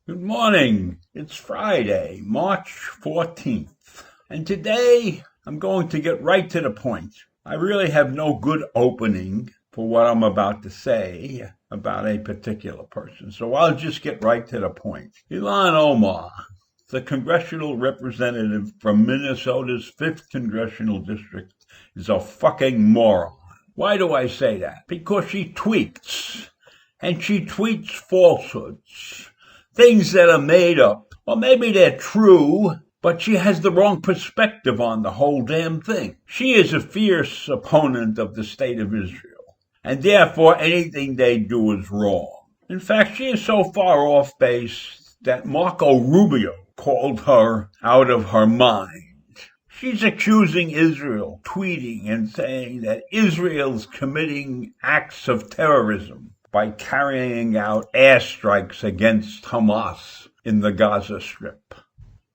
Good morning. It's Friday, March 14th. And today I'm going to get right to the point. I really have no good opening for what I'm about to say about a particular person. So I'll just get right to the point. Ilhan Omar, the congressional representative from Minnesota's 5th Congressional District, is a fucking moron. Why do I say that? Because she tweets. And she tweets falsehoods. Things that are made up, or maybe they're true, but she has the wrong perspective on the whole damn thing. She is a fierce opponent of the state of Israel, and therefore anything they do is wrong. In fact, she is so far off base that Marco Rubio called her out of her mind. She's accusing Israel, tweeting and saying that Israel's committing acts of terrorism by carrying out airstrikes against Hamas in the Gaza Strip.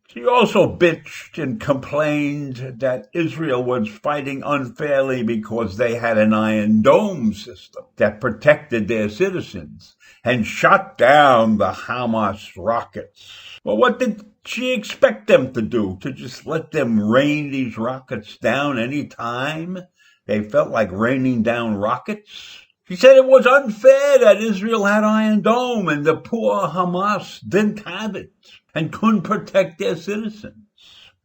She also bitched and complained that Israel was fighting unfairly because they had an Iron Dome system that protected their citizens and shot down the Hamas rockets. Well, what did she expect them to do? To just let them rain these rockets down any time they felt like raining down rockets? She said it was unfair that Israel had Iron Dome and the poor Hamas didn't have it and couldn't protect their citizens.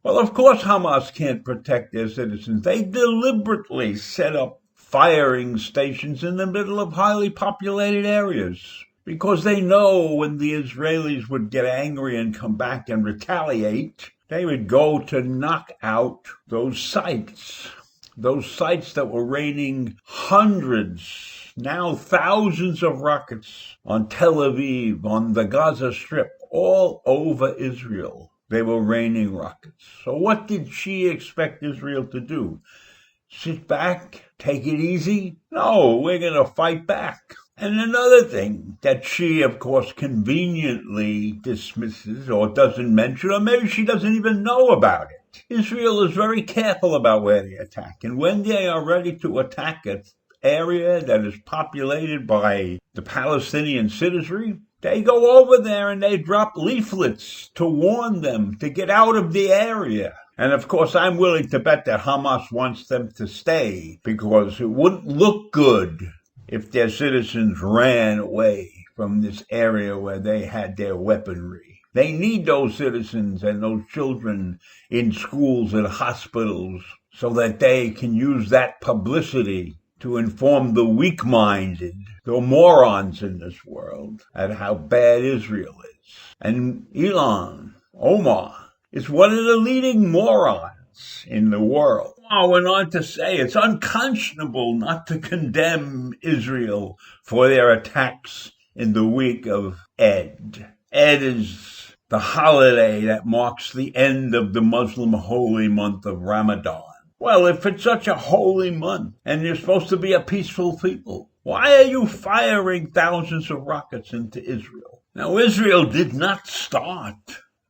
Well, of course Hamas can't protect their citizens. They deliberately set up firing stations in the middle of highly populated areas because they know when the Israelis would get angry and come back and retaliate, they would go to knock out those sites that were raining hundreds, now thousands of rockets on Tel Aviv, on the Gaza Strip, all over Israel. They were raining rockets. So what did she expect Israel to do? Sit back? Take it easy? No, we're going to fight back. And another thing that she, of course, conveniently dismisses or doesn't mention, or maybe she doesn't even know about it. Israel is very careful about where they attack. And when they are ready to attack an area that is populated by the Palestinian citizenry, they go over there and they drop leaflets to warn them to get out of the area. And of course, I'm willing to bet that Hamas wants them to stay because it wouldn't look good if their citizens ran away from this area where they had their weaponry. They need those citizens and those children in schools and hospitals so that they can use that publicity to inform the weak-minded, the morons in this world, at how bad Israel is. And Ilhan Omar is one of the leading morons in the world. I went on to say it's unconscionable not to condemn Israel for their attacks in the week of Eid. Eid is the holiday that marks the end of the Muslim holy month of Ramadan. Well, if it's such a holy month and you're supposed to be a peaceful people, why are you firing thousands of rockets into Israel? Now, Israel did not start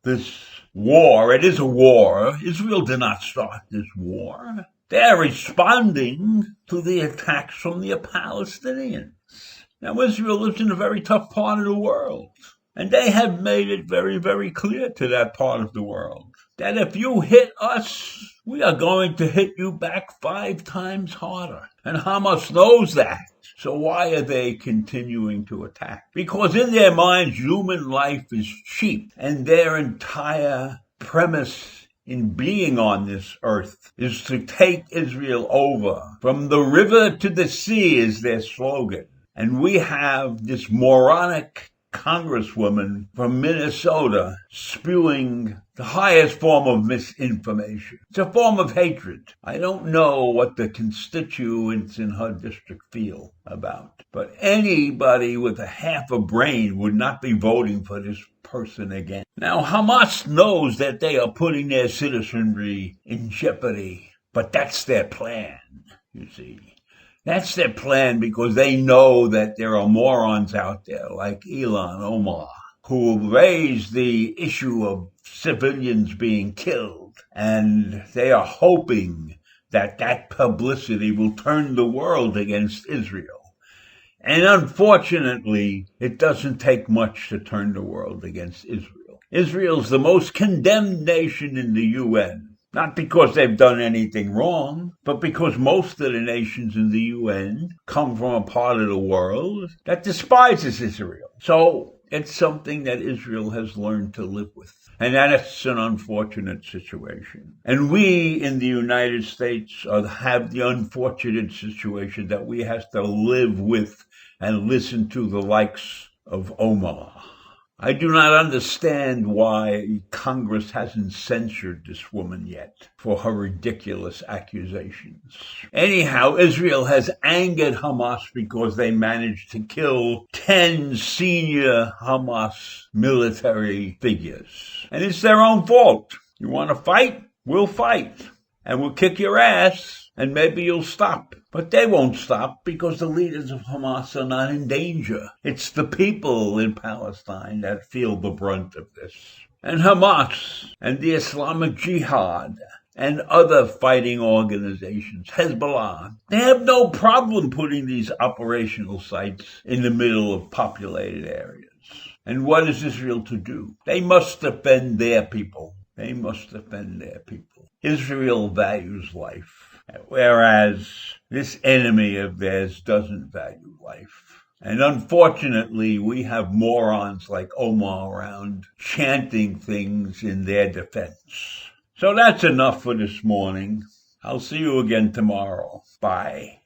this war. It is a war. Israel did not start this war. They're responding to the attacks from the Palestinians. Now, Israel lives in a very tough part of the world. And they have made it very, very clear to that part of the world that if you hit us, we are going to hit you back 5 times harder. And Hamas knows that. So why are they continuing to attack? Because in their minds, human life is cheap. And their entire premise in being on this earth is to take Israel over. From the river to the sea is their slogan. And we have this moronic congresswoman from Minnesota spewing the highest form of misinformation. It's a form of hatred. I don't know what the constituents in her district feel about, but anybody with a half a brain would not be voting for this person again. Now, Hamas knows that they are putting their citizenry in jeopardy, but that's their plan, you see. That's their plan because they know that there are morons out there like Ilhan Omar who raise the issue of civilians being killed, and they are hoping that that publicity will turn the world against Israel. And unfortunately, it doesn't take much to turn the world against Israel. Israel's the most condemned nation in the UN. Not because they've done anything wrong, but because most of the nations in the UN come from a part of the world that despises Israel. So it's something that Israel has learned to live with. And that's an unfortunate situation. And we in the United States have the unfortunate situation that we have to live with and listen to the likes of Omar. I do not understand why Congress hasn't censored this woman yet for her ridiculous accusations. Anyhow, Israel has angered Hamas because they managed to kill 10 senior Hamas military figures. And it's their own fault. You want to fight? We'll fight. And we'll kick your ass, and maybe you'll stop. But they won't stop because the leaders of Hamas are not in danger. It's the people in Palestine that feel the brunt of this. And Hamas and the Islamic Jihad and other fighting organizations, Hezbollah, they have no problem putting these operational sites in the middle of populated areas. And what is Israel to do? They must defend their people. They must defend their people. Israel values life, whereas this enemy of theirs doesn't value life. And unfortunately, we have morons like Omar around chanting things in their defense. So that's enough for this morning. I'll see you again tomorrow. Bye.